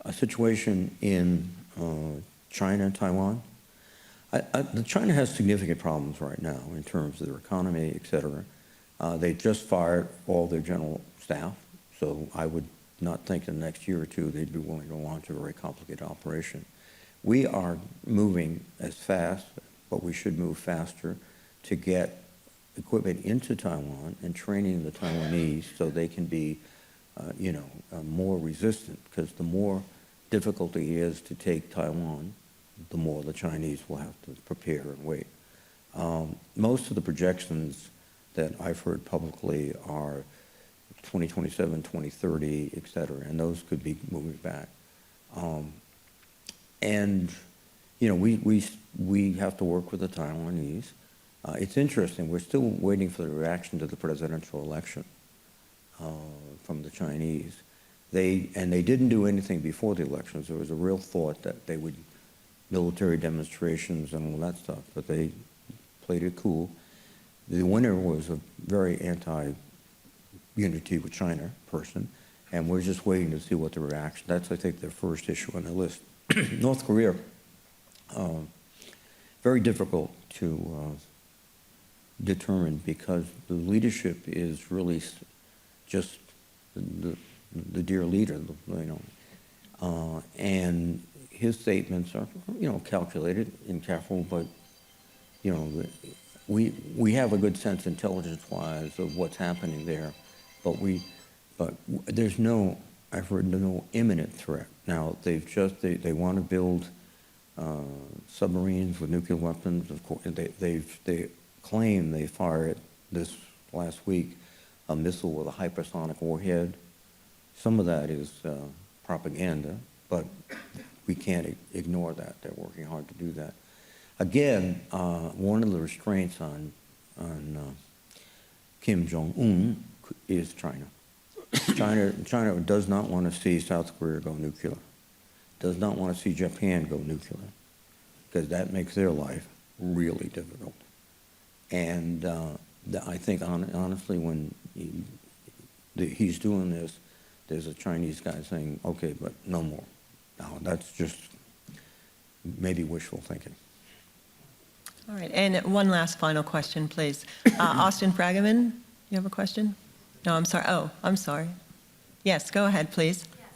Speaker 3: A situation in China, Taiwan. China has significant problems right now in terms of their economy, et cetera. They just fired all their general staff, so I would not think in the next year or two they'd be willing to launch a very complicated operation. We are moving as fast, but we should move faster to get equipment into Taiwan and training the Taiwanese so they can be, more resistant, because the more difficulty is to take Taiwan, the more the Chinese will have to prepare and wait. Most of the projections that I've heard publicly are 2027, 2030, et cetera, and those could be moving back. We have to work with the Taiwanese. It's interesting, we're still waiting for the reaction to the presidential election from the Chinese. They didn't do anything before the elections. There was a real thought that they would military demonstrations and all that stuff, but they played it cool. The winner was a very anti-unity with China person, and we're just waiting to see what the reaction. That's, I think, their first issue on the list. North Korea, very difficult to determine because the leadership is really just the dear leader, and his statements are, calculated and careful, but, we have a good sense intelligence-wise of what's happening there, but there's no, I've heard no imminent threat. Now, they want to build submarines with nuclear weapons. Of course, they claim they fired this last week a missile with a hypersonic warhead. Some of that is propaganda, but we can't ignore that. They're working hard to do that. Again, one of the restraints on Kim Jong-un is China. China does not want to see South Korea go nuclear, does not want to see Japan go nuclear, because that makes their life really difficult. And I think, honestly, when he's doing this, there's a Chinese guy saying, okay, but no more. Now, that's just maybe wishful thinking.
Speaker 1: All right, and one last final question, please. Austin Fragaman, you have a question? No, I'm sorry. Oh, I'm sorry. Yes, go ahead, please.
Speaker 9: Yes,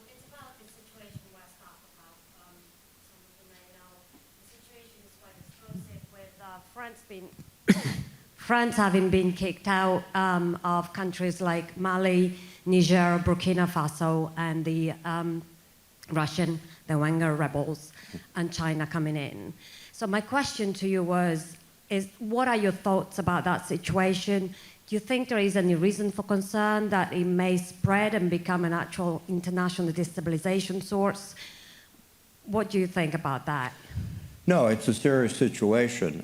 Speaker 9: it's about the situation in West Africa. Some of you may know the situation is quite explosive with France having been kicked out of countries like Mali, Niger, Burkina Faso, and the Wenger rebels, and China coming in. So my question to you is what are your thoughts about that situation? Do you think there is any reason for concern that it may spread and become an actual international destabilization source? What do you think about that?
Speaker 3: No, it's a serious situation.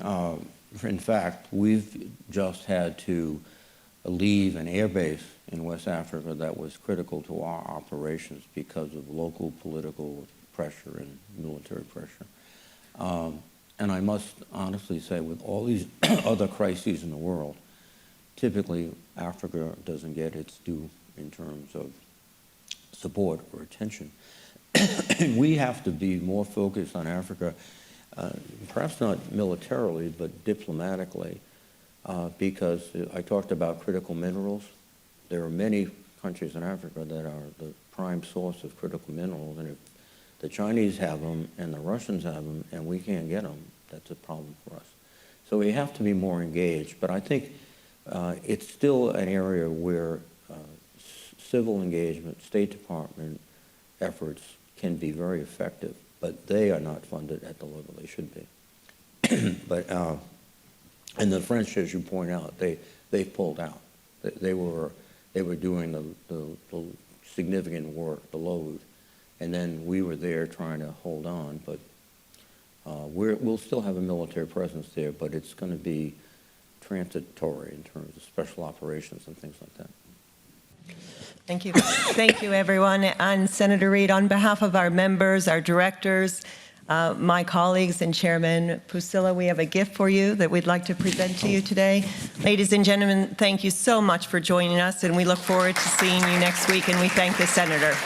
Speaker 3: In fact, we've just had to leave an air base in West Africa that was critical to our operations because of local political pressure and military pressure. And I must honestly say, with all these other crises in the world, typically Africa doesn't get its due in terms of support or attention. And we have to be more focused on Africa, perhaps not militarily, but diplomatically, because I talked about critical minerals. There are many countries in Africa that are the prime source of critical minerals, and if the Chinese have them and the Russians have them and we can't get them, that's a problem for us. So we have to be more engaged, but I think it's still an area where civil engagement, State Department efforts can be very effective, but they are not funded at the level they should be. But and the French, as you point out, they've pulled out. They were They were doing the significant work, the load, and then we were there trying to hold on. But we'll still have a military presence there, but it's going to be transitory in terms of special operations and things like that.
Speaker 1: Thank you. Thank you, everyone. And Senator Reid, on behalf of our members, our directors, my colleagues and Chairman Pucillo, we have a gift for you that we'd like to present to you today. Ladies and gentlemen, thank you so much for joining us, and we look forward to seeing you next week, and we thank the Senator.